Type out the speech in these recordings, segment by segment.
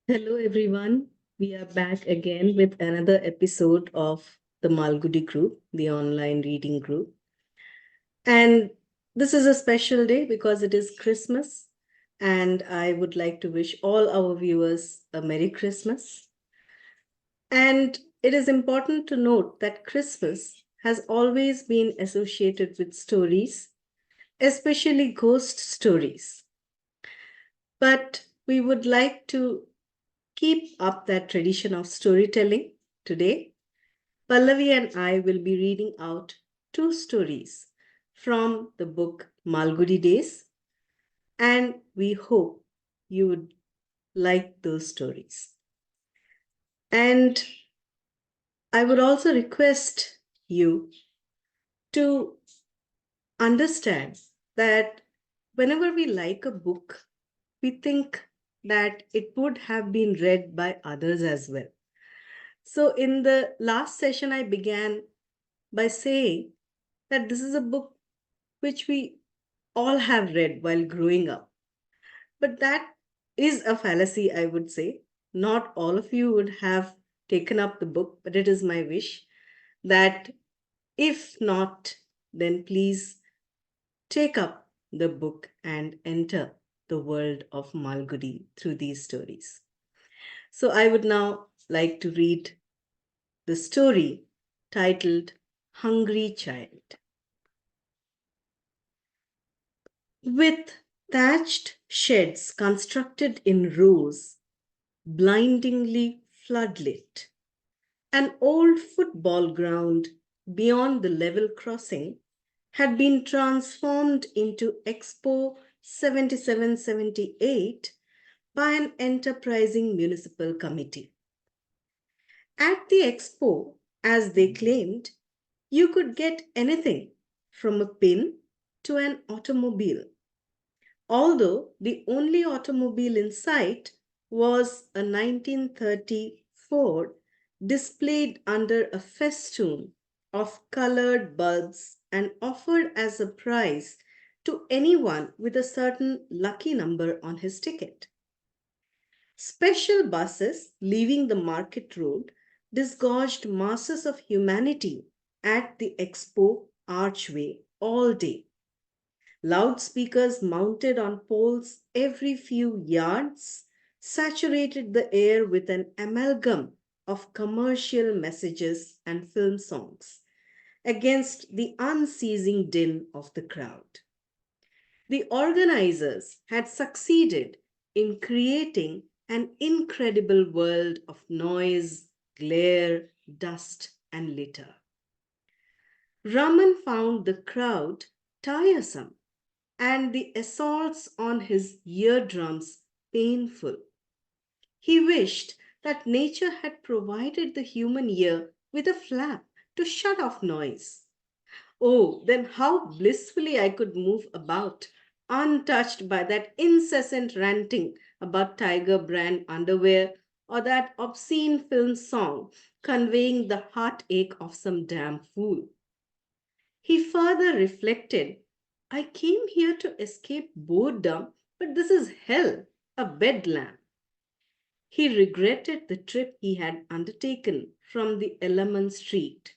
Hello, everyone. We are back again with another episode of the Malgudi group, the online reading group. And this is a special day because it is Christmas. And I would like to wish all our viewers a Merry Christmas. And it is important to note that Christmas has always been associated with stories, especially ghost stories. But we would like to keep up that tradition of storytelling today. Pallavi and I will be reading out two stories from the book Malgudi Days, and we hope you would like those stories. And I would also request you to understand that whenever we like a book, we think that it would have been read by others as well. So, in the last session, I began by saying that this is a book which we all have read while growing up. But that is a fallacy, I would say. Not all of you would have taken up the book, but it is my wish that if not, then please take up the book and enter the world of Malgudi through these stories. So I would now like to read the story titled Hungry Child. With thatched sheds constructed in rows, blindingly floodlit, an old football ground beyond the level crossing had been transformed into Expo 77-78 by an enterprising municipal committee. At the expo, as they claimed, you could get anything from a pin to an automobile. Although the only automobile in sight was a 1930 Ford displayed under a festoon of colored bulbs and offered as a prize to anyone with a certain lucky number on his ticket. Special buses leaving the market road disgorged masses of humanity at the expo archway all day. Loudspeakers mounted on poles every few yards saturated the air with an amalgam of commercial messages and film songs against the unceasing din of the crowd. The organizers had succeeded in creating an incredible world of noise, glare, dust, and litter. Raman found the crowd tiresome and the assaults on his eardrums painful. He wished that nature had provided the human ear with a flap to shut off noise. Oh, then how blissfully I could move about, untouched by that incessant ranting about Tiger brand underwear or that obscene film song conveying the heartache of some damn fool. He further reflected, I came here to escape boredom, but this is hell, a bedlam. He regretted the trip he had undertaken from the Ellerman Street,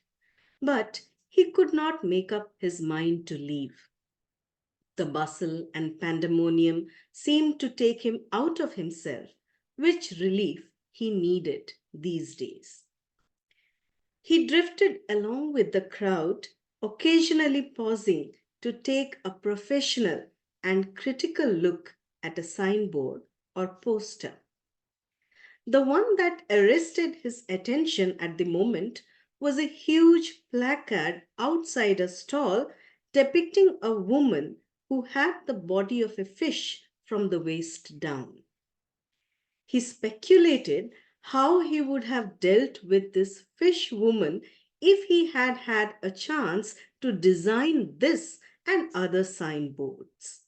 but he could not make up his mind to leave. The bustle and pandemonium seemed to take him out of himself, which relief he needed these days. He drifted along with the crowd, occasionally pausing to take a professional and critical look at a signboard or poster. The one that arrested his attention at the moment was a huge placard outside a stall depicting a woman who had the body of a fish from the waist down. He speculated how he would have dealt with this fish woman if he had had a chance to design this and other signboards.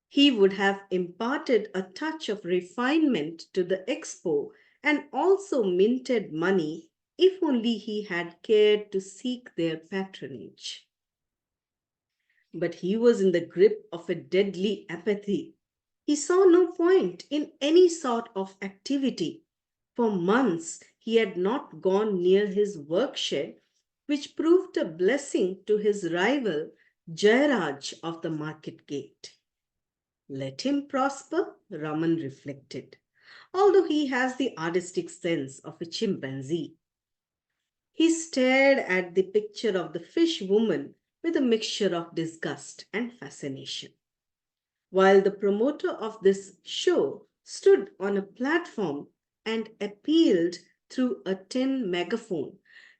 He would have imparted a touch of refinement to the expo and also minted money if only he had cared to seek their patronage. But he was in the grip of a deadly apathy. He saw no point in any sort of activity. For months he had not gone near his workshed, which proved a blessing to his rival, Jairaj of the market gate. Let him prosper, Raman reflected, although he has the artistic sense of a chimpanzee. He stared at the picture of the fish woman with a mixture of disgust and fascination, while the promoter of this show stood on a platform and appealed through a tin megaphone.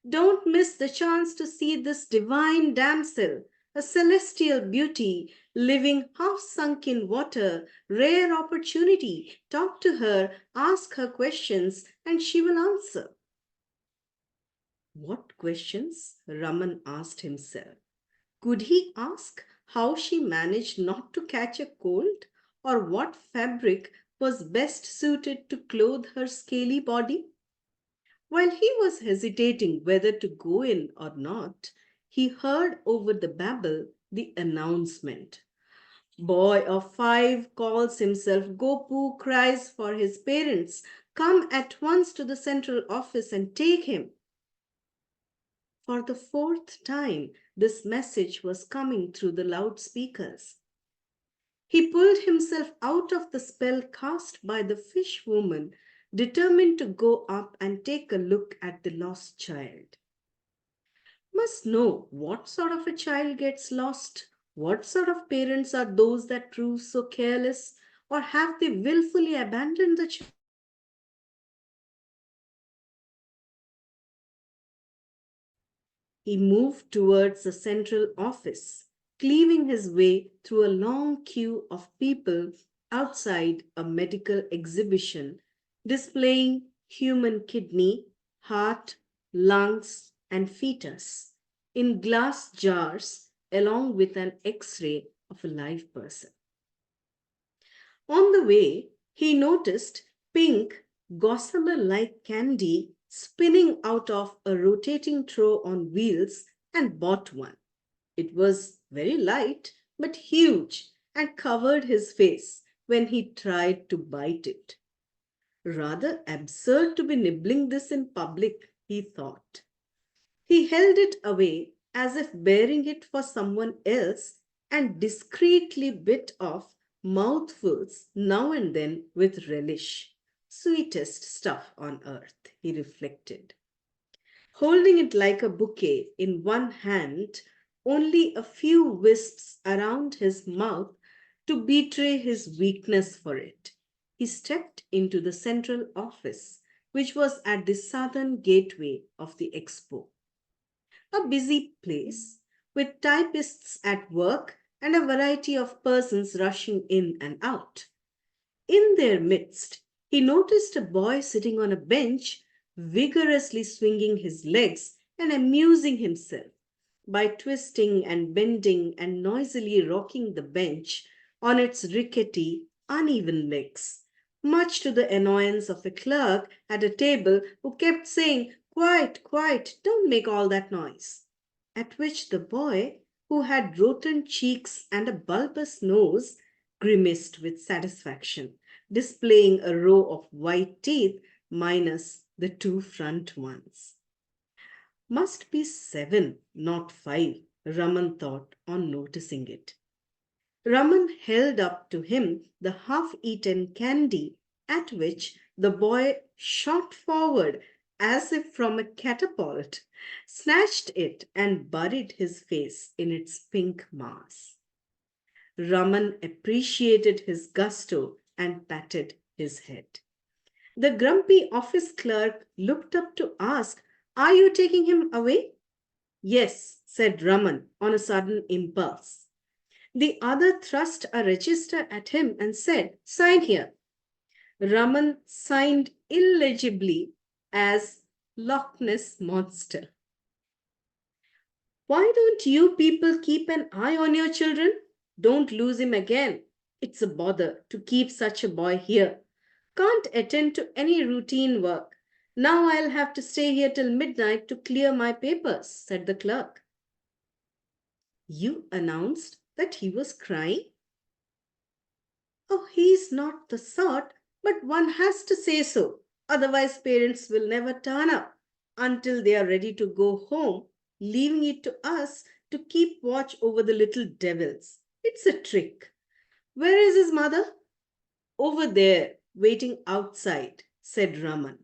Don't miss the chance to see this divine damsel, a celestial beauty living half sunk in water. Rare opportunity. Talk to her, ask her questions, and she will answer. What questions? Raman asked himself. Could he ask how she managed not to catch a cold, or what fabric was best suited to clothe her scaly body? While he was hesitating whether to go in or not, he heard over the babble the announcement. Boy of 5 calls himself Gopu, cries for his parents. Come at once to the central office and take him. For the fourth time, this message was coming through the loudspeakers. He pulled himself out of the spell cast by the fish woman, determined to go up and take a look at the lost child. Must know what sort of a child gets lost, what sort of parents are those that prove so careless, or have they willfully abandoned the child? He moved towards the central office, cleaving his way through a long queue of people outside a medical exhibition displaying human kidney, heart, lungs, and fetus in glass jars along with an x ray of a live person. On the way, he noticed pink, gossamer like candy spinning out of a rotating trough on wheels and bought one. It was very light but huge and covered his face when he tried to bite it. Rather absurd to be nibbling this in public, he thought. He held it away as if bearing it for someone else and discreetly bit off mouthfuls now and then with relish. Sweetest stuff on earth, he reflected. Holding it like a bouquet in one hand, only a few wisps around his mouth to betray his weakness for it. He stepped into the central office, which was at the southern gateway of the expo. A busy place with typists at work and a variety of persons rushing in and out. In their midst, he noticed a boy sitting on a bench, vigorously swinging his legs and amusing himself by twisting and bending and noisily rocking the bench on its rickety, uneven legs, much to the annoyance of a clerk at a table who kept saying, Quiet, quiet, don't make all that noise. At which the boy, who had rotund cheeks and a bulbous nose, grimaced with satisfaction, displaying a row of white teeth minus the 2 front ones. Must be 7, not 5, Raman thought on noticing it. Raman held up to him the half eaten candy, at which the boy shot forward as if from a catapult, snatched it, and buried his face in its pink mass. Raman appreciated his gusto and patted his head. The grumpy office clerk looked up to ask, Are you taking him away? Yes, said Raman on a sudden impulse. The other thrust a register at him and said, Sign here. Raman signed illegibly as Loch Ness Monster. Why don't you people keep an eye on your children? Don't lose him again. It's a bother to keep such a boy here. Can't attend to any routine work. Now I'll have to stay here till midnight to clear my papers, said the clerk. You announced that he was crying? Oh, he's not the sort, but one has to say so. Otherwise, parents will never turn up until they are ready to go home, leaving it to us to keep watch over the little devils. It's a trick. Where is his mother? Over there, waiting outside, said Raman,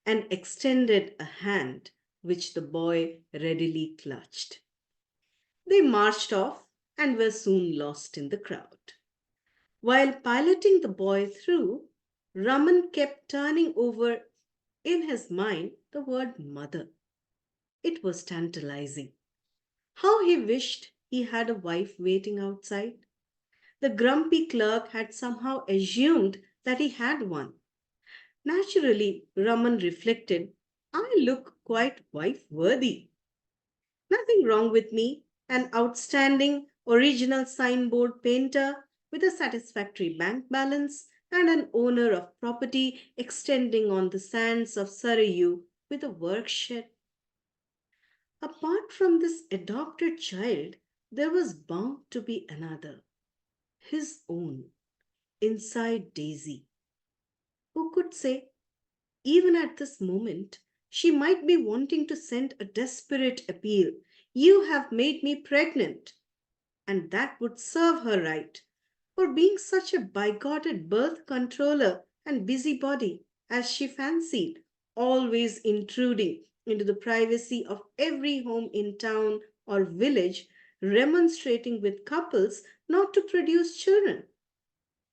and extended a hand which the boy readily clutched. They marched off and were soon lost in the crowd. While piloting the boy through, Raman kept turning over in his mind the word mother. It was tantalizing. How he wished he had a wife waiting outside. The grumpy clerk had somehow assumed that he had one. Naturally, Raman reflected, I look quite wife worthy. Nothing wrong with me, an outstanding original signboard painter with a satisfactory bank balance and an owner of property extending on the sands of Sarayu with a work shed. Apart from this adopted child, there was bound to be another, his own, inside Daisy. Who could say? Even at this moment, she might be wanting to send a desperate appeal. You have made me pregnant. And that would serve her right for being such a bigoted birth controller and busybody, as she fancied, always intruding into the privacy of every home in town or village, remonstrating with couples not to produce children.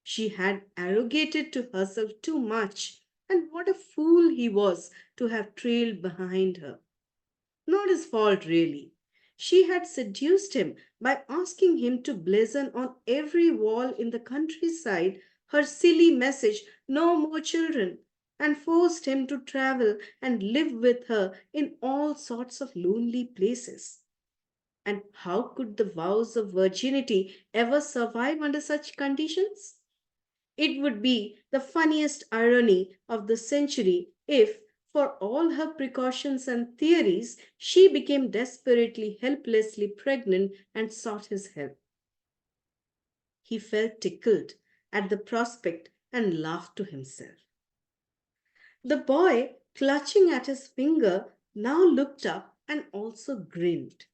She had arrogated to herself too much, and what a fool he was to have trailed behind her. Not his fault, really. She had seduced him by asking him to blazon on every wall in the countryside her silly message, no more children, and forced him to travel and live with her in all sorts of lonely places. And how could the vows of virginity ever survive under such conditions? It would be the funniest irony of the century if, for all her precautions and theories, she became desperately, helplessly pregnant and sought his help. He felt tickled at the prospect and laughed to himself. The boy, clutching at his finger, now looked up and also grinned.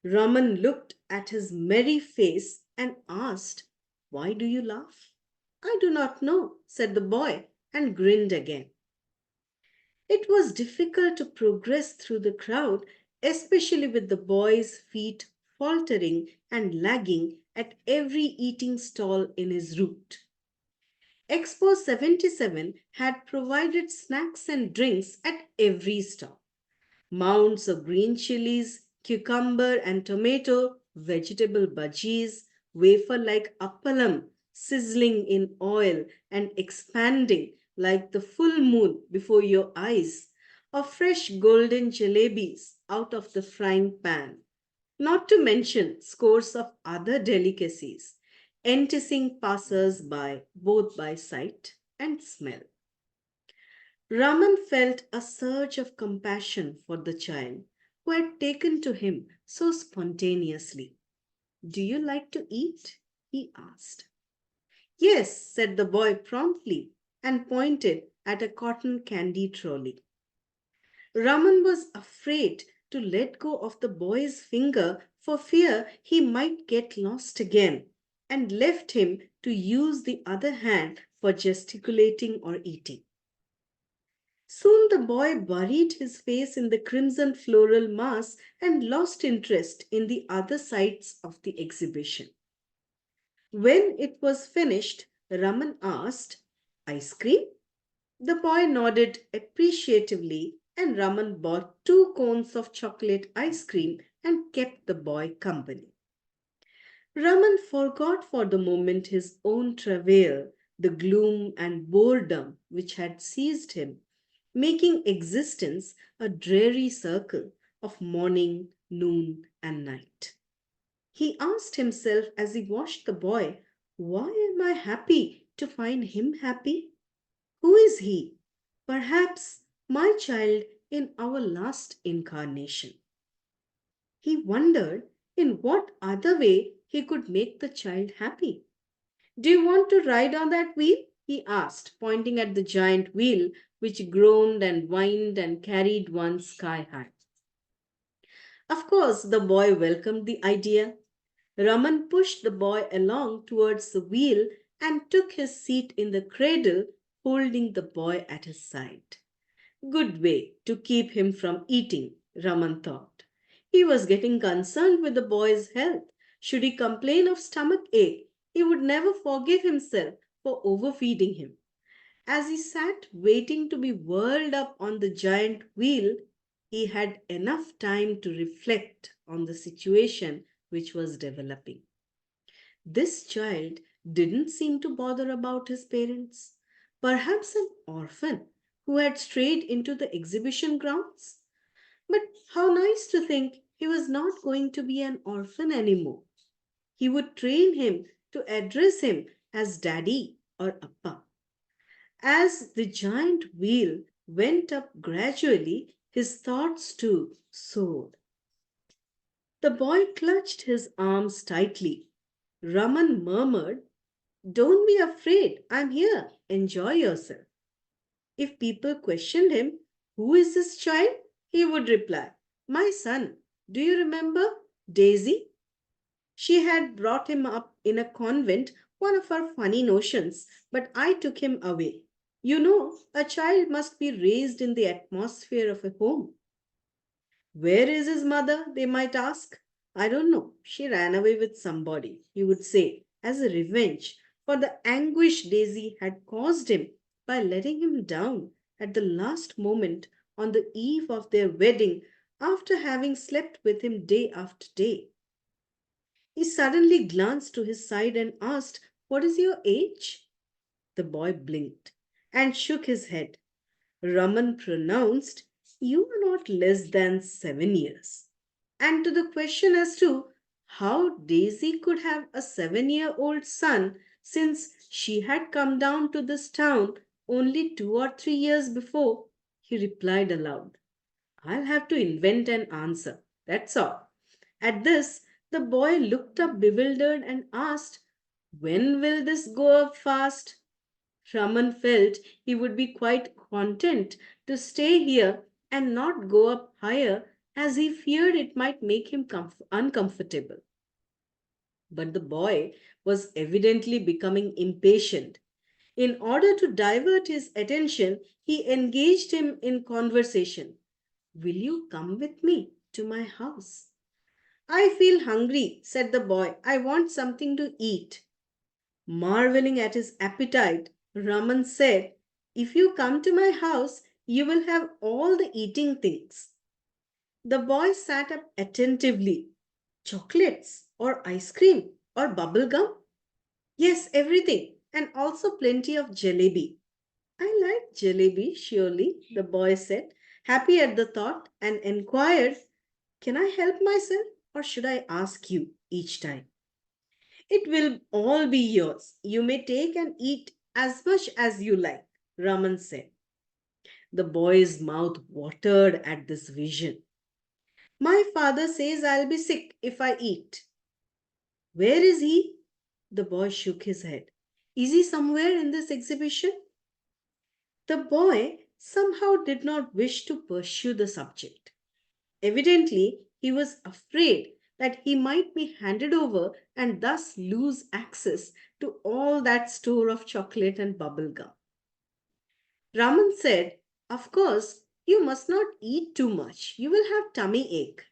Raman looked at his merry face and asked, Why do you laugh? I do not know, said the boy, and grinned again. It was difficult to progress through the crowd, especially with the boy's feet faltering and lagging at every eating stall in his route. Expo 77 had provided snacks and drinks at every stop. Mounds of green chilies, cucumber and tomato, vegetable bhajis, wafer like appalam sizzling in oil and expanding like the full moon before your eyes, or fresh golden jalebis out of the frying pan. Not to mention scores of other delicacies, enticing passers by both by sight and smell. Raman felt a surge of compassion for the child who had taken to him so spontaneously. Do you like to eat? He asked. Yes, said the boy promptly and pointed at a cotton candy trolley. Raman was afraid to let go of the boy's finger for fear he might get lost again and left him to use the other hand for gesticulating or eating. Soon the boy buried his face in the crimson floral mass and lost interest in the other sides of the exhibition. When it was finished, Raman asked, Ice cream? The boy nodded appreciatively, and Raman bought 2 cones of chocolate ice cream and kept the boy company. Raman forgot for the moment his own travail, the gloom and boredom which had seized him, making existence a dreary circle of morning, noon, and night. He asked himself as he watched the boy, Why am I happy to find him happy? Who is he? Perhaps my child in our last incarnation. He wondered in what other way he could make the child happy. Do you want to ride on that wheel? He asked, pointing at the giant wheel which groaned and whined and carried one sky high. Of course, the boy welcomed the idea. Raman pushed the boy along towards the wheel and took his seat in the cradle, holding the boy at his side. Good way to keep him from eating, Raman thought. He was getting concerned with the boy's health. Should he complain of stomach ache, he would never forgive himself for overfeeding him. As he sat waiting to be whirled up on the giant wheel, he had enough time to reflect on the situation which was developing. This child didn't seem to bother about his parents. Perhaps an orphan who had strayed into the exhibition grounds? But how nice to think he was not going to be an orphan anymore. He would train him to address him as daddy or appa. As the giant wheel went up gradually, his thoughts too soared. The boy clutched his arms tightly. Raman murmured, "Don't be afraid, I'm here. Enjoy yourself." If people questioned him, "Who is this child?" he would reply, "My son. Do you remember Daisy? She had brought him up in a convent, one of her funny notions, but I took him away. You know, a child must be raised in the atmosphere of a home. Where is his mother? They might ask. I don't know. She ran away with somebody, he would say, as a revenge for the anguish Daisy had caused him by letting him down at the last moment on the eve of their wedding after having slept with him day after day. He suddenly glanced to his side and asked, "What is your age?" The boy blinked and shook his head. Raman pronounced, "You are not less than 7 years." And to the question as to how Daisy could have a 7-year-old son since she had come down to this town only 2 or 3 years before, he replied aloud, "I'll have to invent an answer. That's all." At this, the boy looked up bewildered and asked, "When will this go up fast?" Raman felt he would be quite content to stay here and not go up higher as he feared it might make him uncomfortable. But the boy was evidently becoming impatient. In order to divert his attention, he engaged him in conversation. "Will you come with me to my house?" "I feel hungry," said the boy. "I want something to eat." Marveling at his appetite, Raman said, "If you come to my house, you will have all the eating things." The boy sat up attentively. "Chocolates or ice cream or bubble gum?" "Yes, everything, and also plenty of jalebi." "I like jalebi, surely," the boy said, happy at the thought, and inquired, "Can I help myself or should I ask you each time?" "It will all be yours. You may take and eat as much as you like," Raman said. The boy's mouth watered at this vision. "My father says I'll be sick if I eat." "Where is he?" The boy shook his head. "Is he somewhere in this exhibition?" The boy somehow did not wish to pursue the subject. Evidently, he was afraid that he might be handed over and thus lose access to all that store of chocolate and bubble gum. Raman said, "Of course, you must not eat too much. You will have tummy ache."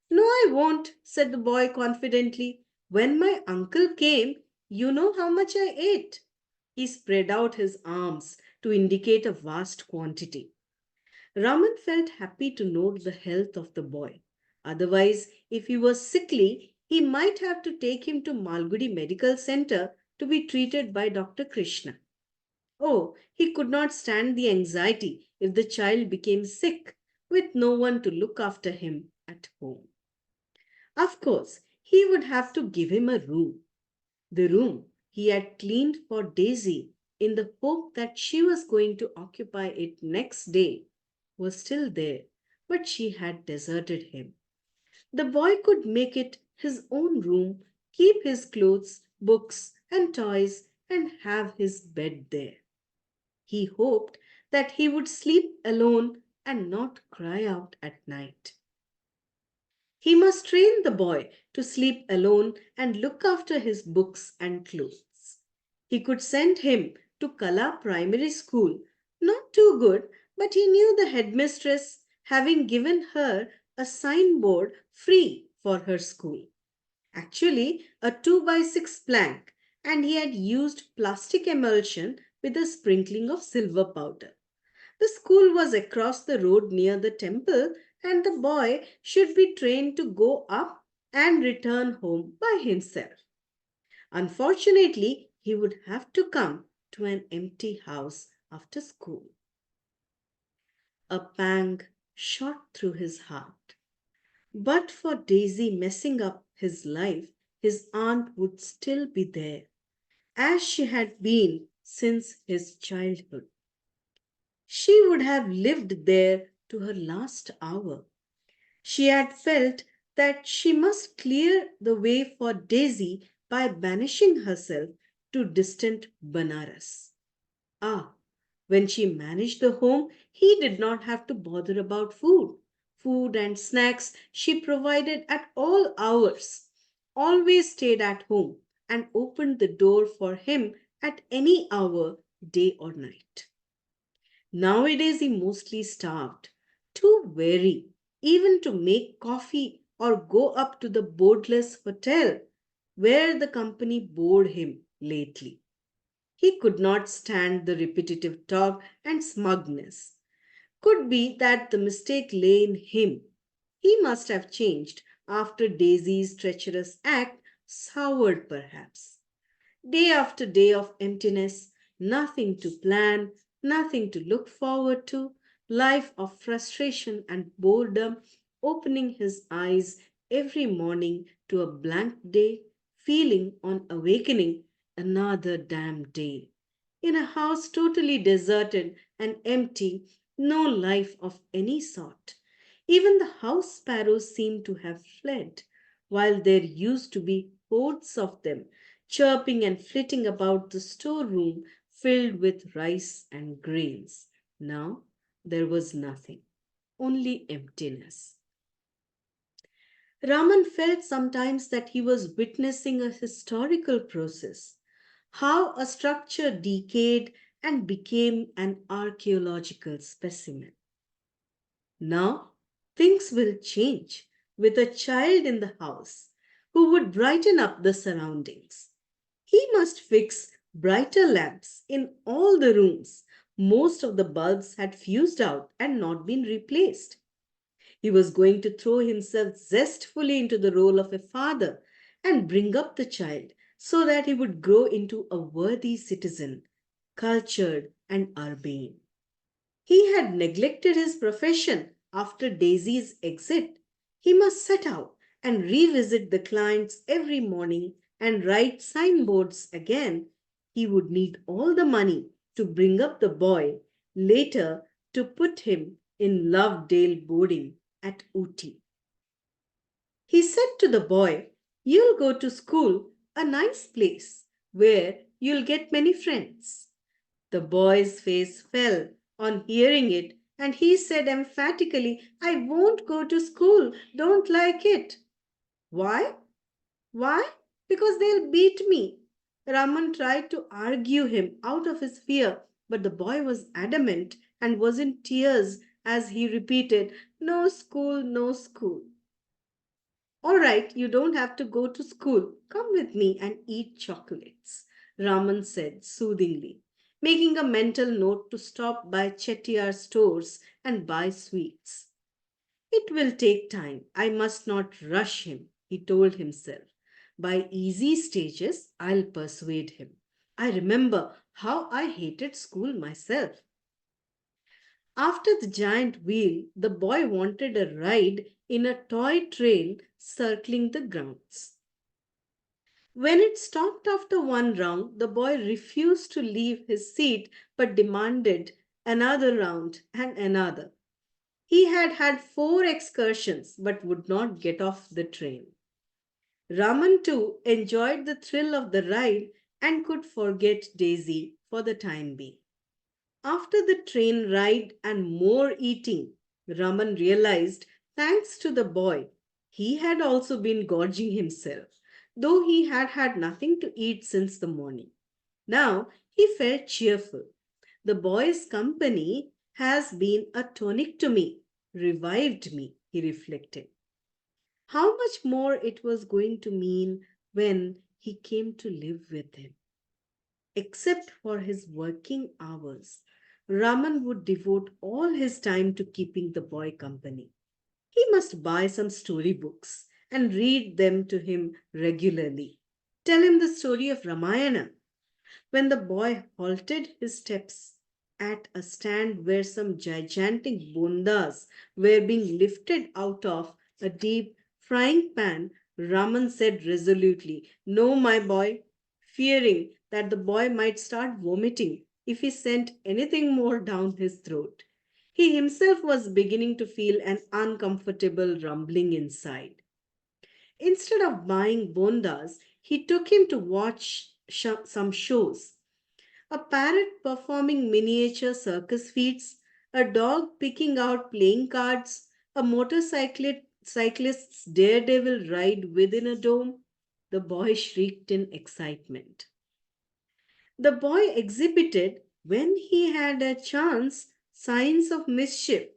"No, I won't," said the boy confidently. "When my uncle came, you know how much I ate." He spread out his arms to indicate a vast quantity. Raman felt happy to note the health of the boy. Otherwise, if he was sickly, he might have to take him to Malgudi Medical Center to be treated by Dr. Krishna. Oh, he could not stand the anxiety if the child became sick with no one to look after him at home. Of course, he would have to give him a room. The room he had cleaned for Daisy in the hope that she was going to occupy it next day was still there, but she had deserted him. The boy could make it his own room, keep his clothes, books, and toys and have his bed there. He hoped that he would sleep alone and not cry out at night. He must train the boy to sleep alone and look after his books and clothes. He could send him to Kala Primary School, not too good, but he knew the headmistress, having given her a signboard free for her school. Actually, a 2 by 6 plank, and he had used plastic emulsion with a sprinkling of silver powder. The school was across the road near the temple, and the boy should be trained to go up and return home by himself. Unfortunately, he would have to come to an empty house after school. A pang shot through his heart. But for Daisy messing up his life, his aunt would still be there, as she had been since his childhood. She would have lived there to her last hour. She had felt that she must clear the way for Daisy by banishing herself to distant Benares. Ah, when she managed the home, he did not have to bother about food. Food and snacks she provided at all hours, always stayed at home and opened the door for him at any hour, day or night. Nowadays, he mostly starved, too weary even to make coffee or go up to the boardless hotel where the company bored him lately. He could not stand the repetitive talk and smugness. Could be that the mistake lay in him. He must have changed after Daisy's treacherous act soured, perhaps. Day after day of emptiness, nothing to plan, nothing to look forward to, life of frustration and boredom, opening his eyes every morning to a blank day, feeling on awakening another damn day. In a house totally deserted and empty, no life of any sort. Even the house sparrows seemed to have fled, while there used to be hordes of them chirping and flitting about the storeroom filled with rice and grains. Now there was nothing, only emptiness. Raman felt sometimes that he was witnessing a historical process, how a structure decayed and became an archaeological specimen. Now things will change with a child in the house who would brighten up the surroundings. He must fix brighter lamps in all the rooms. Most of the bulbs had fused out and not been replaced. He was going to throw himself zestfully into the role of a father and bring up the child so that he would grow into a worthy citizen, cultured and urbane. He had neglected his profession after Daisy's exit. He must set out and revisit the clients every morning and write signboards again. He would need all the money to bring up the boy, later to put him in Lovedale boarding at Ooty. He said to the boy, "You'll go to school, a nice place, where you'll get many friends." The boy's face fell on hearing it, and he said emphatically, "I won't go to school, don't like it." Why? Why? Because they'll beat me. Raman tried to argue him out of his fear, but the boy was adamant and was in tears as he repeated, "No school, no school." "All right, you don't have to go to school. Come with me and eat chocolates," Raman said soothingly, making a mental note to stop by Chettiar stores and buy sweets. "It will take time. I must not rush him," he told himself. "By easy stages, I'll persuade him. I remember how I hated school myself." After the giant wheel, the boy wanted a ride in a toy train circling the grounds. When it stopped after one round, the boy refused to leave his seat but demanded another round and another. He had had 4 excursions but would not get off the train. Raman too enjoyed the thrill of the ride and could forget Daisy for the time being. After the train ride and more eating, Raman realized, thanks to the boy, he had also been gorging himself, though he had had nothing to eat since the morning. Now he felt cheerful. The boy's company has been a tonic to me, revived me, he reflected. How much more it was going to mean when he came to live with him. Except for his working hours, Raman would devote all his time to keeping the boy company. He must buy some storybooks and read them to him regularly. Tell him the story of Ramayana. When the boy halted his steps at a stand where some gigantic bondas were being lifted out of a deep frying pan, Raman said resolutely, "No, my boy," fearing that the boy might start vomiting if he sent anything more down his throat. He himself was beginning to feel an uncomfortable rumbling inside. Instead of buying bondas, he took him to watch some shows. A parrot performing miniature circus feats, a dog picking out playing cards, a motorcyclist's daredevil ride within a dome. The boy shrieked in excitement. The boy exhibited, when he had a chance, signs of mischief.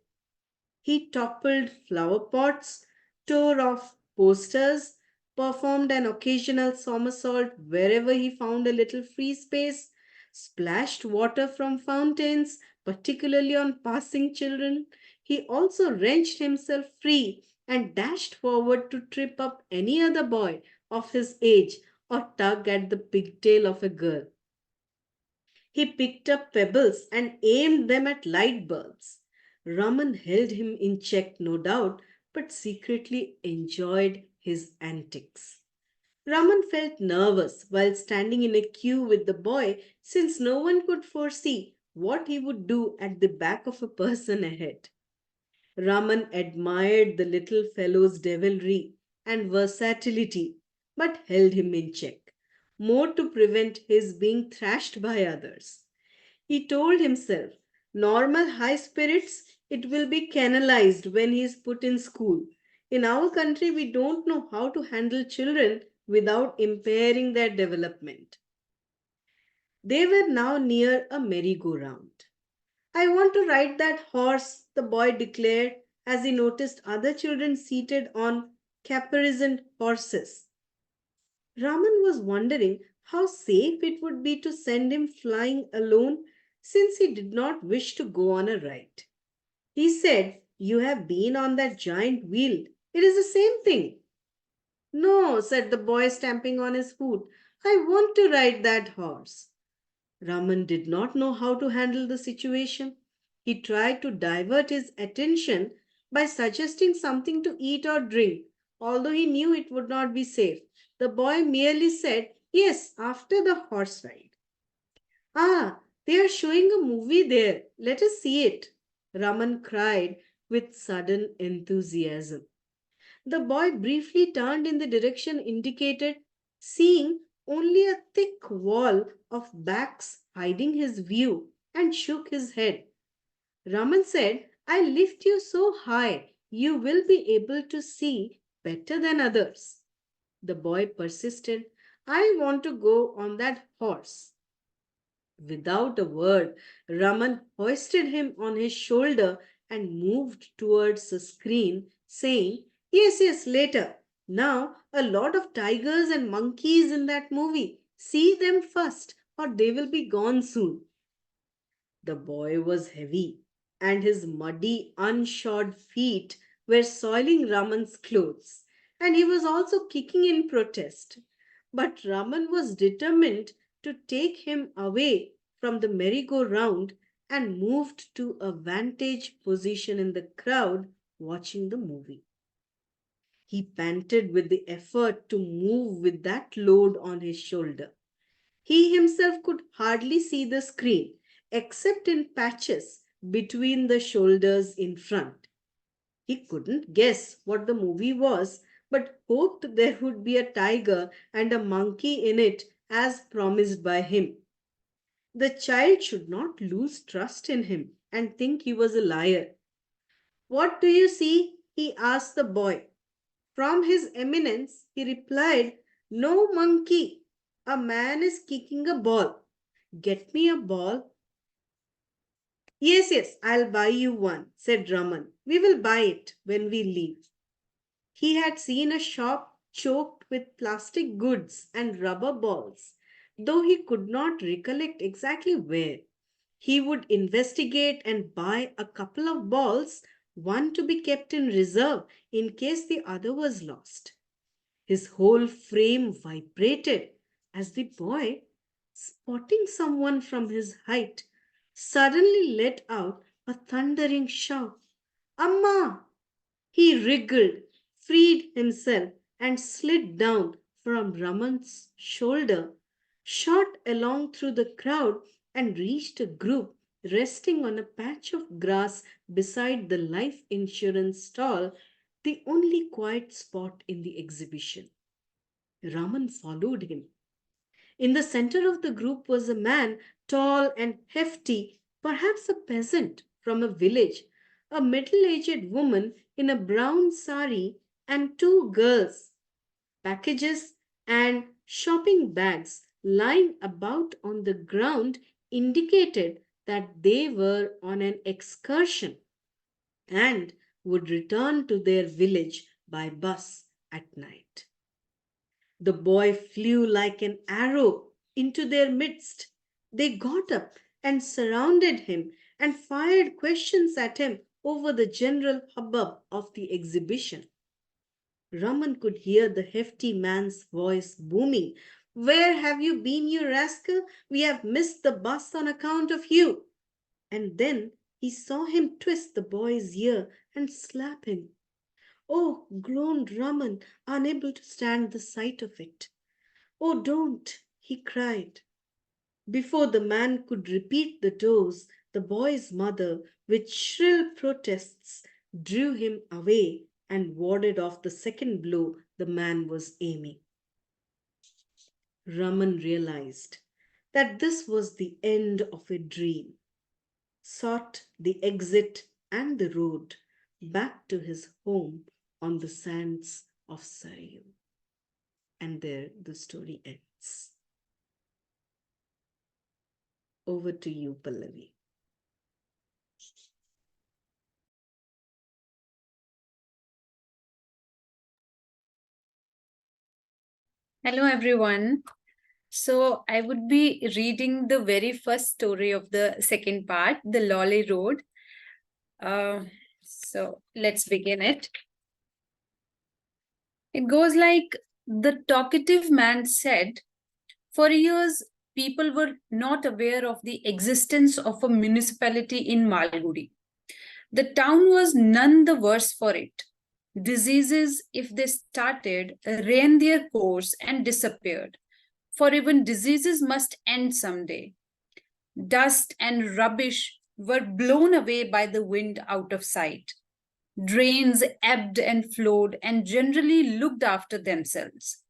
He toppled flower pots, tore off posters, performed an occasional somersault wherever he found a little free space, splashed water from fountains, particularly on passing children. He also wrenched himself free and dashed forward to trip up any other boy of his age or tug at the pigtail of a girl. He picked up pebbles and aimed them at light bulbs. Raman held him in check, no doubt, but secretly enjoyed his antics. Raman felt nervous while standing in a queue with the boy, since no one could foresee what he would do at the back of a person ahead. Raman admired the little fellow's devilry and versatility, but held him in check, more to prevent his being thrashed by others. He told himself, normal high spirits, it will be canalized when he is put in school. In our country, we don't know how to handle children without impairing their development. They were now near a merry-go-round. "I want to ride that horse," the boy declared as he noticed other children seated on caparisoned horses. Raman was wondering how safe it would be to send him flying alone, since he did not wish to go on a ride. He said, "You have been on that giant wheel. It is the same thing." "No," said the boy, stamping on his foot. "I want to ride that horse." Raman did not know how to handle the situation. He tried to divert his attention by suggesting something to eat or drink, although he knew it would not be safe. The boy merely said, "Yes, after the horse ride." "Ah, they are showing a movie there. Let us see it," Raman cried with sudden enthusiasm. The boy briefly turned in the direction indicated, seeing only a thick wall of backs hiding his view, and shook his head. Raman said, "I lift you so high you will be able to see better than others." The boy persisted, "I want to go on that horse." Without a word, Raman hoisted him on his shoulder and moved towards the screen, saying, "Yes, yes, later. Now, a lot of tigers and monkeys in that movie. See them first, or they will be gone soon." The boy was heavy, and his muddy, unshod feet were soiling Raman's clothes, and he was also kicking in protest. But Raman was determined to take him away from the merry-go-round and moved to a vantage position in the crowd watching the movie. He panted with the effort to move with that load on his shoulder. He himself could hardly see the screen, except in patches between the shoulders in front. He couldn't guess what the movie was, but hoped there would be a tiger and a monkey in it as promised by him. The child should not lose trust in him and think he was a liar. What do you see? He asked the boy. From his eminence, he replied, No, monkey. A man is kicking a ball. Get me a ball. Yes, yes, I'll buy you one, said Raman. We will buy it when we leave. He had seen a shop choked with plastic goods and rubber balls, though he could not recollect exactly where. He would investigate and buy a couple of balls, one to be kept in reserve in case the other was lost. His whole frame vibrated as the boy, spotting someone from his height, suddenly let out a thundering shout. Amma! He wriggled, freed himself, and slid down from Raman's shoulder, shot along through the crowd, and reached a group resting on a patch of grass beside the life insurance stall, the only quiet spot in the exhibition. Raman followed him. In the center of the group was a man, tall and hefty, perhaps a peasant from a village, a middle aged woman in a brown sari, and two girls. Packages and shopping bags lying about on the ground indicated that they were on an excursion and would return to their village by bus at night. The boy flew like an arrow into their midst. They got up and surrounded him and fired questions at him over the general hubbub of the exhibition. Raman could hear the hefty man's voice booming. Where have you been, you rascal? We have missed the bus on account of you. And then he saw him twist the boy's ear and slap him. Oh, groaned Raman, unable to stand the sight of it. Oh, don't, he cried. Before the man could repeat the dose, the boy's mother, with shrill protests, drew him away and warded off the second blow the man was aiming. Raman realized that this was the end of a dream, sought the exit and the road back to his home on the sands of Sarayu. And there the story ends. Over to you, Pallavi. Hello, everyone. So, I would be reading the very first story of the second part, The Lawley Road. So, let's begin it. It goes like the talkative man said, for years, people were not aware of the existence of a municipality in Malgudi. The town was none the worse for it. Diseases, if they started, ran their course and disappeared. For even diseases must end someday. Dust and rubbish were blown away by the wind out of sight. Drains ebbed and flowed and generally looked after themselves.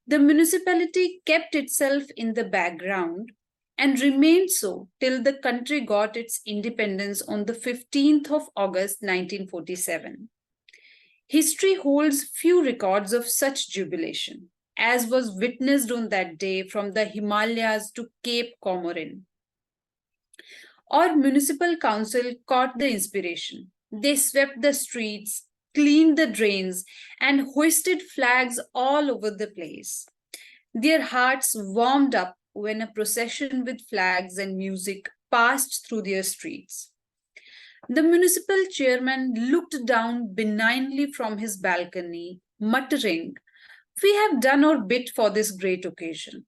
The municipality kept itself in the background and remained so till the country got its independence on the 15th of August 1947. History holds few records of such jubilation, as was witnessed on that day from the Himalayas to Cape Comorin. Our municipal council caught the inspiration. They swept the streets, cleaned the drains, and hoisted flags all over the place. Their hearts warmed up when a procession with flags and music passed through their streets. The municipal chairman looked down benignly from his balcony, muttering, We have done our bit for this great occasion.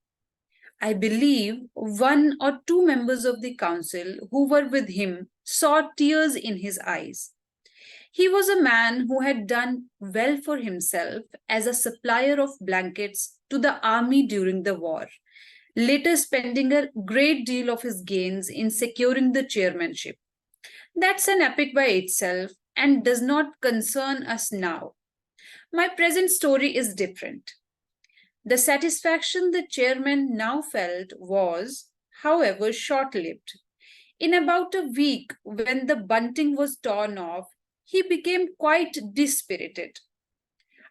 I believe one or two members of the council who were with him saw tears in his eyes. He was a man who had done well for himself as a supplier of blankets to the army during the war, later spending a great deal of his gains in securing the chairmanship. That's an epic by itself and does not concern us now. My present story is different. The satisfaction the chairman now felt was, however, short lived. In about a week, when the bunting was torn off, he became quite dispirited.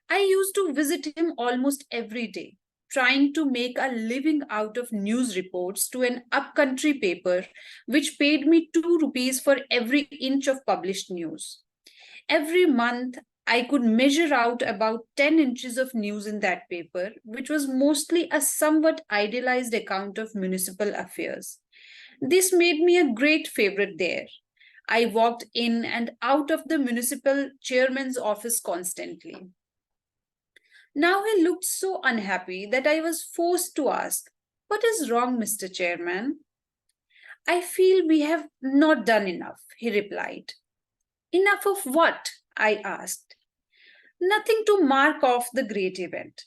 I used to visit him almost every day, trying to make a living out of news reports to an upcountry paper which paid me 2 rupees for every inch of published news. Every month, I could measure out about 10 inches of news in that paper, which was mostly a somewhat idealized account of municipal affairs. This made me a great favorite there. I walked in and out of the municipal chairman's office constantly. Now he looked so unhappy that I was forced to ask, "What is wrong, Mr. Chairman?" "I feel we have not done enough," he replied. "Enough of what?" I asked. "Nothing to mark off the great event."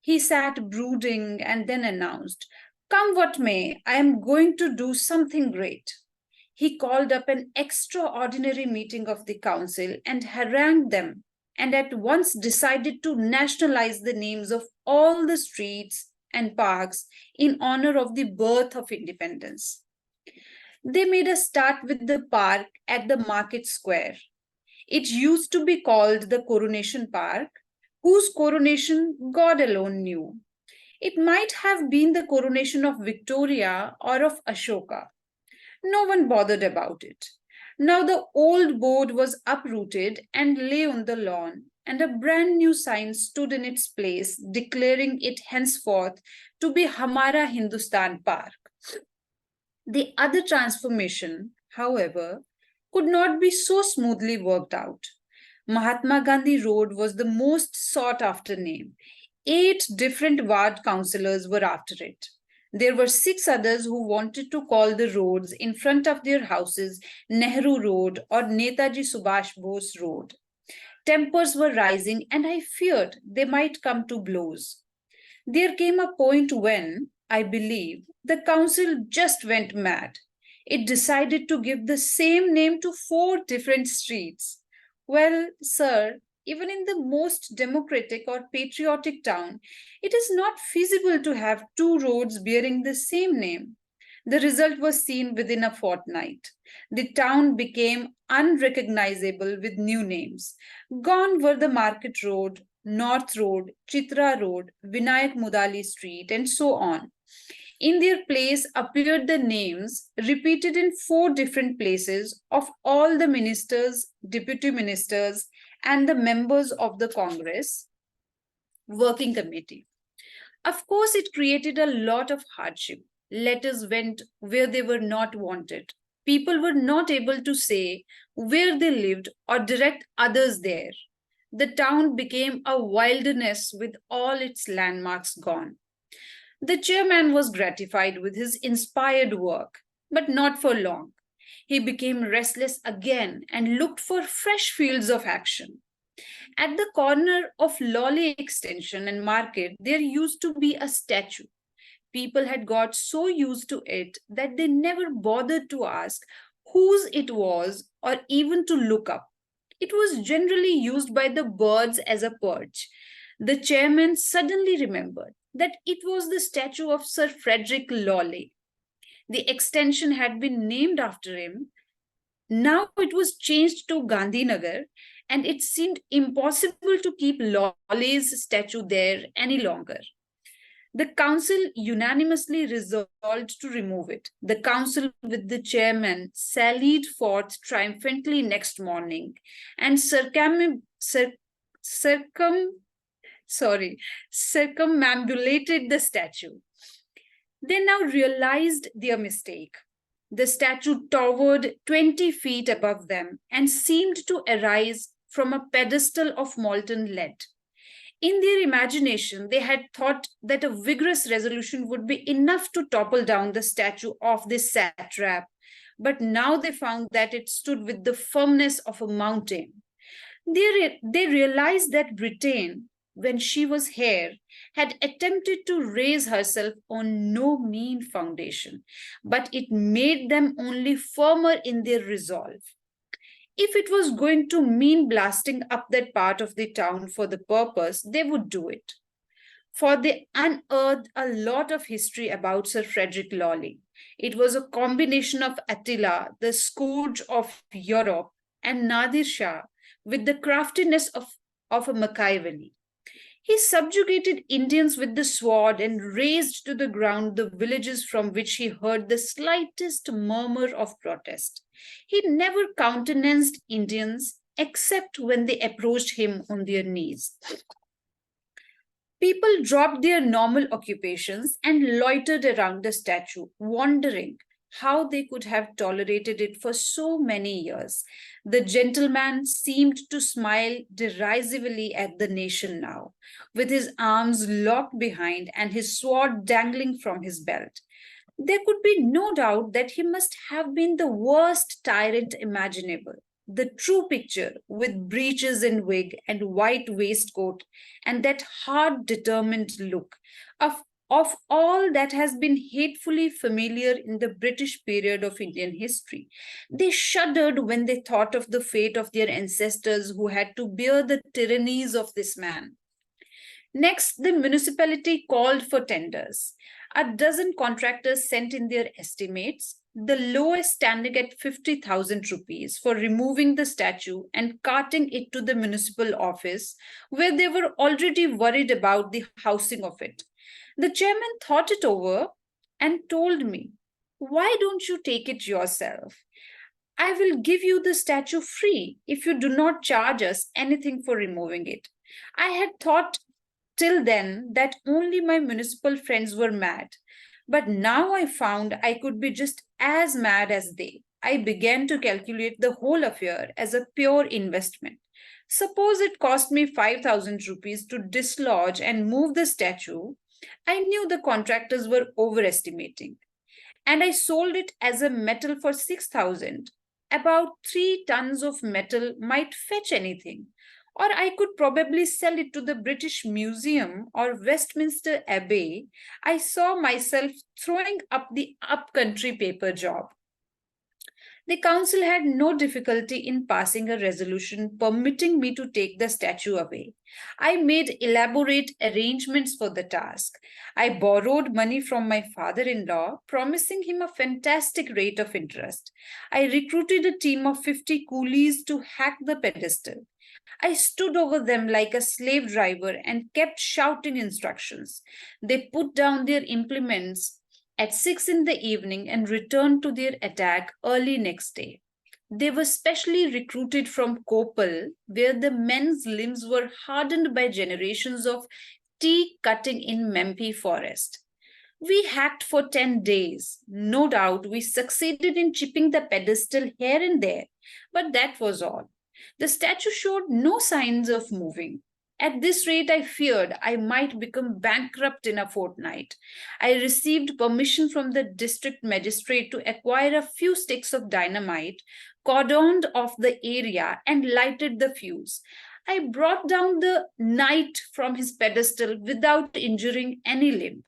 He sat brooding and then announced, "Come what may, I am going to do something great." He called up an extraordinary meeting of the council and harangued them, and at once decided to nationalize the names of all the streets and parks in honor of the birth of independence. They made a start with the park at the market square. It used to be called the Coronation Park, whose coronation God alone knew. It might have been the coronation of Victoria or of Ashoka. No one bothered about it. Now the old board was uprooted and lay on the lawn, and a brand new sign stood in its place, declaring it henceforth to be Hamara Hindustan Park. The other transformation, however, could not be so smoothly worked out. Mahatma Gandhi Road was the most sought after name. 8 different ward councillors were after it. There were 6 others who wanted to call the roads in front of their houses Nehru Road or Netaji Subhash Bose Road. Tempers were rising, and I feared they might come to blows. There came a point when, I believe, the council just went mad. It decided to give the same name to 4 different streets. Well, sir, even in the most democratic or patriotic town, it is not feasible to have 2 roads bearing the same name. The result was seen within a fortnight. The town became unrecognizable with new names. Gone were the Market Road, North Road, Chitra Road, Vinayak Mudali Street, and so on. In their place appeared the names, repeated in 4 different places, of all the ministers, deputy ministers, and the members of the Congress working committee. Of course, it created a lot of hardship. Letters went where they were not wanted. People were not able to say where they lived or direct others there. The town became a wilderness with all its landmarks gone. The chairman was gratified with his inspired work, but not for long. He became restless again and looked for fresh fields of action. At the corner of Lawley Extension and Market, there used to be a statue. People had got so used to it that they never bothered to ask whose it was or even to look up. It was generally used by the birds as a perch. The chairman suddenly remembered that it was the statue of Sir Frederick Lawley. The extension had been named after him. Now it was changed to Gandhinagar, and it seemed impossible to keep Lawley's statue there any longer. The council unanimously resolved to remove it. The council, with the chairman, sallied forth triumphantly next morning and circumambulated the statue. They now realized their mistake. The statue towered 20 feet above them and seemed to arise from a pedestal of molten lead. In their imagination, they had thought that a vigorous resolution would be enough to topple down the statue of this satrap, but now they found that it stood with the firmness of a mountain. They realized that Britain, when she was here, had attempted to raise herself on no mean foundation, but it made them only firmer in their resolve. If it was going to mean blasting up that part of the town for the purpose, they would do it. for they unearthed a lot of history about Sir Frederick Lawley. It was a combination of Attila, the scourge of Europe, and Nadir Shah with the craftiness of a Machiavelli. He subjugated Indians with the sword and razed to the ground the villages from which he heard the slightest murmur of protest. He never countenanced Indians except when they approached him on their knees. People dropped their normal occupations and loitered around the statue, wondering how they could have tolerated it for so many years. The gentleman seemed to smile derisively at the nation now, with his arms locked behind and his sword dangling from his belt. There could be no doubt that he must have been the worst tyrant imaginable. The true picture, with breeches and wig and white waistcoat, and that hard, determined look of all that has been hatefully familiar in the British period of Indian history. They shuddered when they thought of the fate of their ancestors who had to bear the tyrannies of this man. Next, the municipality called for tenders. A dozen contractors sent in their estimates, the lowest standing at 50,000 rupees for removing the statue and carting it to the municipal office, where they were already worried about the housing of it. The chairman thought it over and told me, "Why don't you take it yourself? I will give you the statue free if you do not charge us anything for removing it." I had thought till then that only my municipal friends were mad. But now I found I could be just as mad as they. I began to calculate the whole affair as a pure investment. Suppose it cost me 5,000 rupees to dislodge and move the statue. I knew the contractors were overestimating, and I sold it as a metal for 6,000. About 3 tons of metal might fetch anything. Or I could probably sell it to the British Museum or Westminster Abbey. I saw myself throwing up the upcountry paper job. The council had no difficulty in passing a resolution permitting me to take the statue away. I made elaborate arrangements for the task. I borrowed money from my father in law, promising him a fantastic rate of interest. I recruited a team of 50 coolies to hack the pedestal. I stood over them like a slave driver and kept shouting instructions. They put down their implements at 6 in the evening and returned to their attack early next day. They were specially recruited from Kopal, where the men's limbs were hardened by generations of tea cutting in Mempi forest. We hacked for 10 days. No doubt we succeeded in chipping the pedestal here and there, but that was all. The statue showed no signs of moving. At this rate, I feared I might become bankrupt in a fortnight. I received permission from the district magistrate to acquire a few sticks of dynamite, cordoned off the area, and lighted the fuse. I brought down the knight from his pedestal without injuring any limb.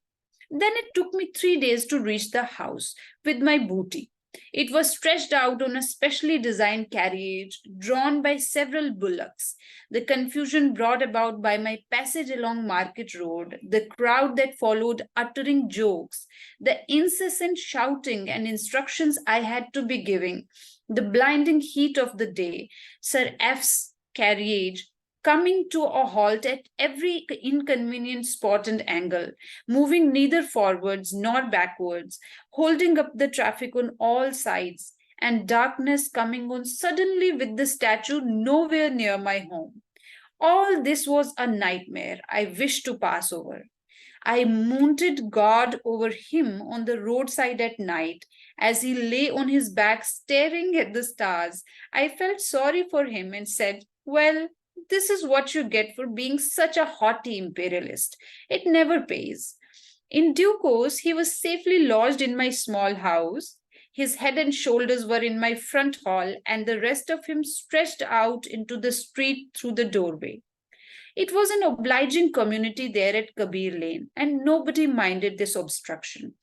Then it took me 3 days to reach the house with my booty. It was stretched out on a specially designed carriage drawn by several bullocks. The confusion brought about by my passage along Market Road, the crowd that followed uttering jokes, the incessant shouting and instructions I had to be giving, the blinding heat of the day, Sir F's carriage coming to a halt at every inconvenient spot and angle, moving neither forwards nor backwards, holding up the traffic on all sides, and darkness coming on suddenly with the statue nowhere near my home. All this was a nightmare I wished to pass over. I mounted guard over him on the roadside at night as he lay on his back staring at the stars. I felt sorry for him and said, "Well, this is what you get for being such a haughty imperialist. It never pays." In due course, he was safely lodged in my small house. His head and shoulders were in my front hall, and the rest of him stretched out into the street through the doorway. It was an obliging community there at Kabir Lane, and nobody minded this obstruction.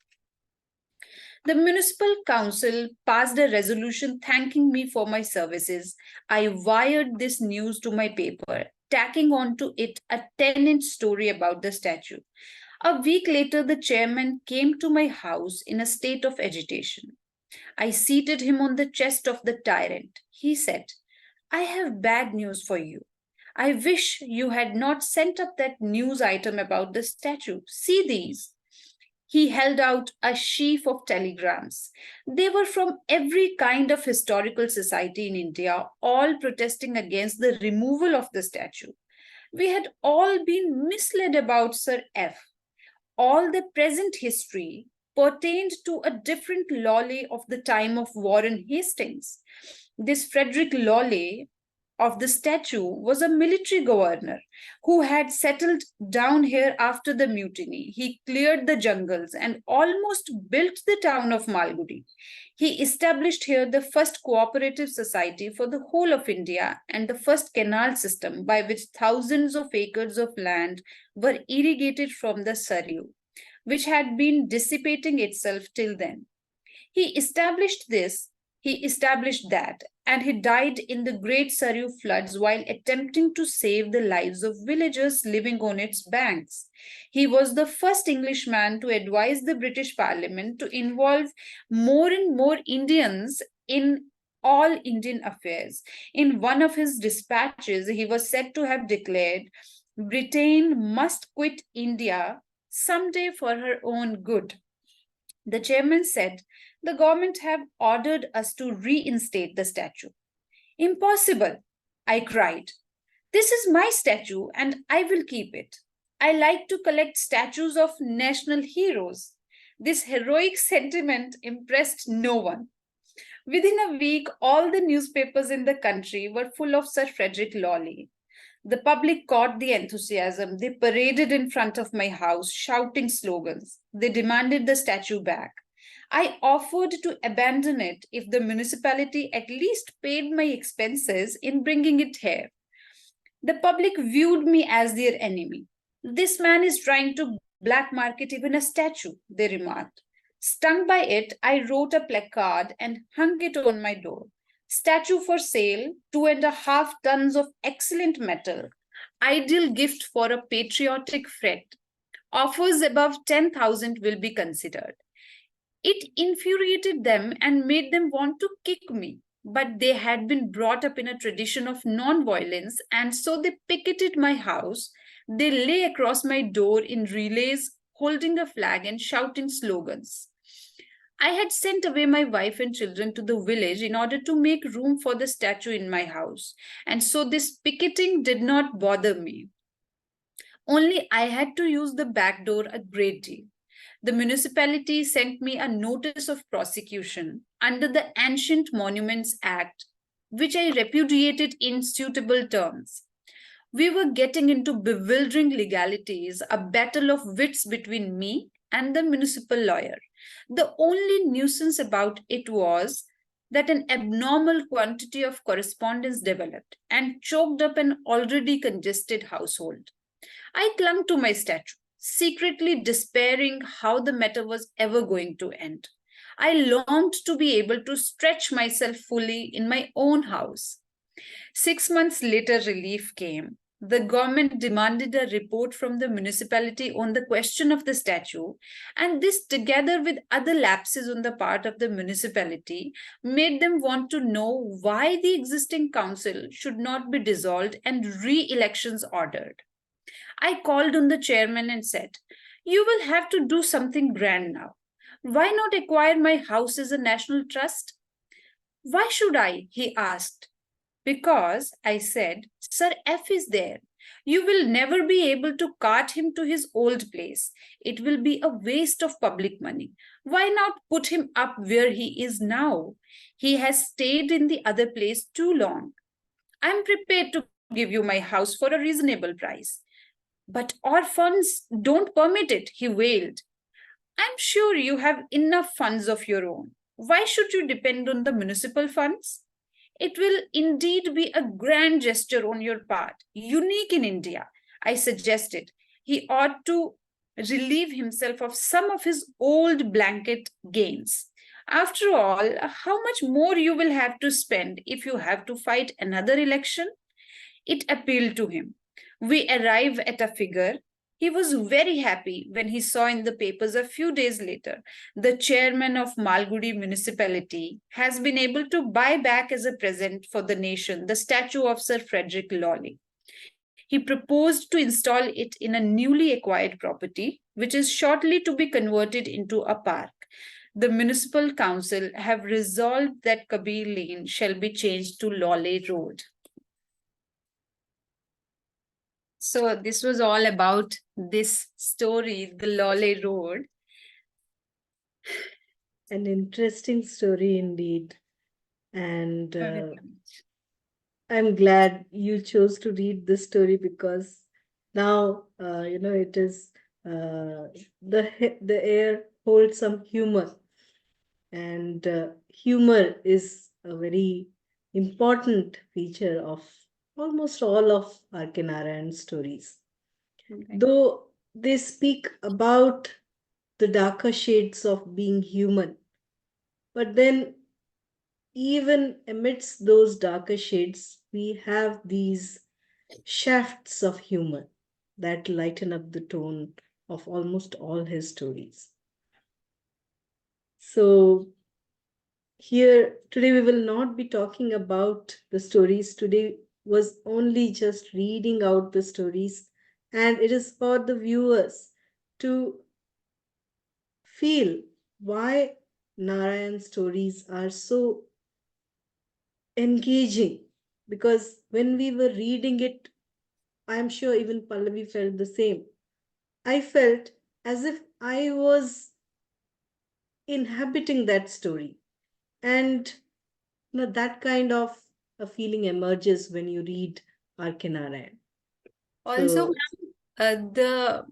The municipal council passed a resolution thanking me for my services. I wired this news to my paper, tacking onto it a 10-inch story about the statue. A week later, the chairman came to my house in a state of agitation. I seated him on the chest of the tyrant. He said, I have bad news for you. I wish you had not sent up that news item about the statue. See these. He held out a sheaf of telegrams. They were from every kind of historical society in India, all protesting against the removal of the statue. We had all been misled about Sir F. All the present history pertained to a different Lawley of the time of Warren Hastings. This Frederick Lawley of the statue was a military governor who had settled down here after the mutiny. He cleared the jungles and almost built the town of Malgudi. He established here the first cooperative society for the whole of India and the first canal system by which thousands of acres of land were irrigated from the Saryu, which had been dissipating itself till then. He established this, he established that, and he died in the great Saryu floods while attempting to save the lives of villagers living on its banks. He was the first Englishman to advise the British Parliament to involve more and more Indians in all Indian affairs. In one of his dispatches, he was said to have declared, Britain must quit India someday for her own good. The chairman said, the government have ordered us to reinstate the statue. Impossible, I cried. This is my statue and I will keep it. I like to collect statues of national heroes. This heroic sentiment impressed no one. Within a week, all the newspapers in the country were full of Sir Frederick Lawley. The public caught the enthusiasm. They paraded in front of my house, shouting slogans. They demanded the statue back. I offered to abandon it if the municipality at least paid my expenses in bringing it here. The public viewed me as their enemy. This man is trying to black market even a statue, they remarked. Stung by it, I wrote a placard and hung it on my door. Statue for sale, 2.5 tons of excellent metal. Ideal gift for a patriotic friend. Offers above 10,000 will be considered. It infuriated them and made them want to kick me. But they had been brought up in a tradition of non-violence, and so they picketed my house. They lay across my door in relays, holding a flag and shouting slogans. I had sent away my wife and children to the village in order to make room for the statue in my house, and so this picketing did not bother me. Only I had to use the back door a great deal. The municipality sent me a notice of prosecution under the Ancient Monuments Act, which I repudiated in suitable terms. We were getting into bewildering legalities, a battle of wits between me and the municipal lawyer. The only nuisance about it was that an abnormal quantity of correspondence developed and choked up an already congested household. I clung to my statue, secretly despairing how the matter was ever going to end. I longed to be able to stretch myself fully in my own house. 6 months later, relief came. The government demanded a report from the municipality on the question of the statue, and this, together with other lapses on the part of the municipality, made them want to know why the existing council should not be dissolved and re-elections ordered. I called on the chairman and said, you will have to do something grand now. Why not acquire my house as a national trust? Why should I? He asked. Because, I said, Sir F is there. You will never be able to cart him to his old place. It will be a waste of public money. Why not put him up where he is now? He has stayed in the other place too long. I am prepared to give you my house for a reasonable price. But our funds don't permit it, he wailed. I'm sure you have enough funds of your own. Why should you depend on the municipal funds? It will indeed be a grand gesture on your part, unique in India. I suggested he ought to relieve himself of some of his old blanket gains. After all, how much more you will have to spend if you have to fight another election? It appealed to him. We arrive at a figure. He was very happy when he saw in the papers a few days later the chairman of Malgudi municipality has been able to buy back as a present for the nation the statue of Sir Frederick Lawley. He proposed to install it in a newly acquired property, which is shortly to be converted into a park. The municipal council have resolved that Kabir Lane shall be changed to Lawley Road. So this was all about this story, the Lawley Road. An interesting story indeed. And I'm glad you chose to read this story, because now, it is the air holds some humor, and humor is a very important feature of almost all of R.K. Narayan's stories. Okay. Though they speak about the darker shades of being human, but then even amidst those darker shades, we have these shafts of humor that lighten up the tone of almost all his stories. So, here today we will not be talking about the stories. Today was only just reading out the stories, and it is for the viewers to feel why Narayan's stories are so engaging, because when we were reading it, I'm sure even Pallavi felt the same. I felt as if I was inhabiting that story. And that kind of a feeling emerges when you read R.K. Narayan. Also, So the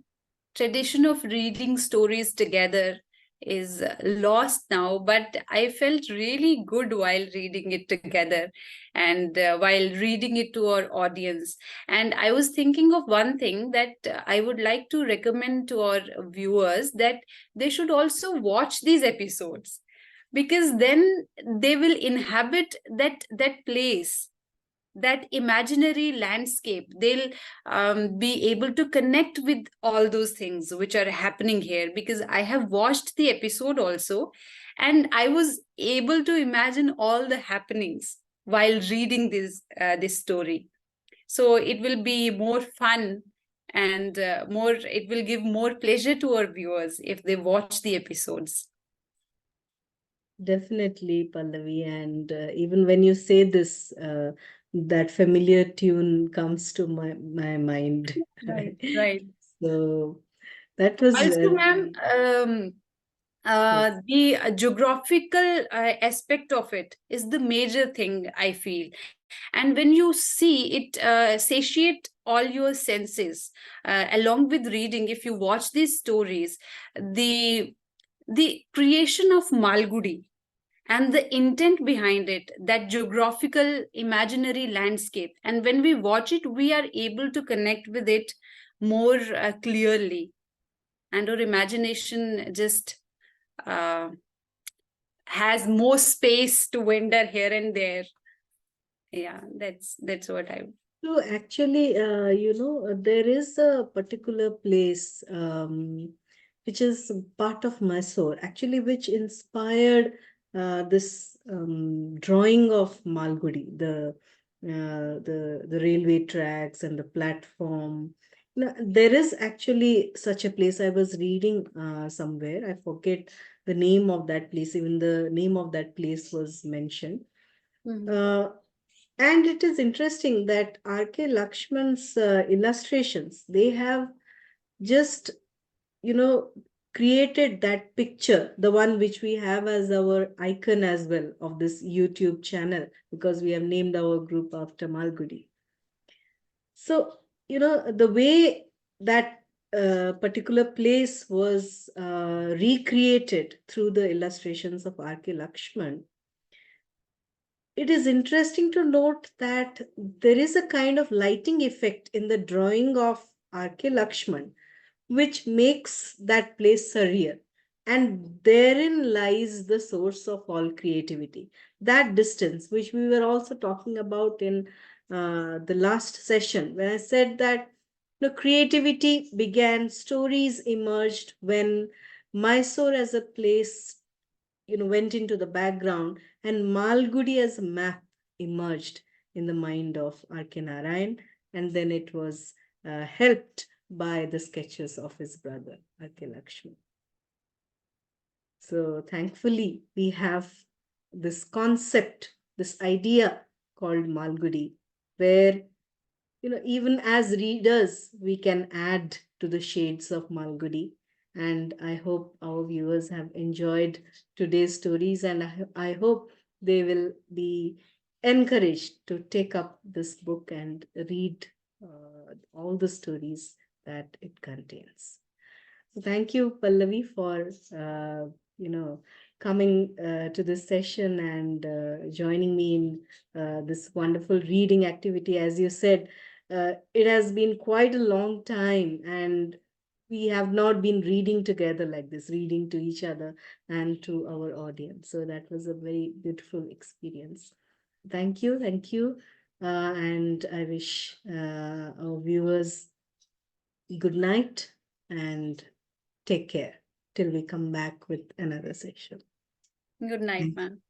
tradition of reading stories together is lost now, but I felt really good while reading it together and while reading it to our audience. And I was thinking of one thing that I would like to recommend to our viewers, that they should also watch these episodes, because then they will inhabit that place, that imaginary landscape. They'll be able to connect with all those things which are happening here, because I have watched the episode also, and I was able to imagine all the happenings while reading this story. So it will be more fun, and more, it will give more pleasure to our viewers if they watch the episodes. definitely, Pallavi. And even when you say this, that familiar tune comes to my mind. Right, right. So that was Also, ma'am, yes, the geographical aspect of it is the major thing, I feel. And when you see it satiate all your senses, along with reading, if you watch these stories, the the creation of Malgudi and the intent behind it, that geographical imaginary landscape, and when we watch it, we are able to connect with it more clearly, and our imagination just uh, has more space to wander here and there. Yeah, that's what I. so actually, there is a particular place which is part of Mysore, actually, which inspired this drawing of Malgudi, the railway tracks and the platform. There is actually such a place. I was reading somewhere. I forget the name of that place. Even the name of that place was mentioned. Mhm. Uh, and it is interesting that R.K. Lakshman's illustrations, they have just, you know, created that picture, the one which we have as our icon as well of this YouTube channel, because we have named our group after Malgudi. So, the way that particular place was recreated through the illustrations of R.K. Lakshman, it is interesting to note that there is a kind of lighting effect in the drawing of R.K. Lakshman, which makes that place surreal. And therein lies the source of all creativity. That distance, which we were also talking about in the last session when I said that creativity began, stories emerged when Mysore as a place, went into the background, and Malgudi as a map emerged in the mind of R.K. Narayan, and then it was helped by the sketches of his brother, R.K. Lakshmi. So thankfully, we have this concept, this idea called Malgudi, where even as readers, we can add to the shades of Malgudi. And I hope our viewers have enjoyed today's stories, and I hope they will be encouraged to take up this book and read all the stories that it contains. So thank you, Pallavi, for coming to this session and joining me in this wonderful reading activity. As you said, it has been quite a long time, and we have not been reading together like this, reading to each other and to our audience. So that was a very beautiful experience. Thank you, and I wish our viewers good night and take care till we come back with another session. Good night, ma'am.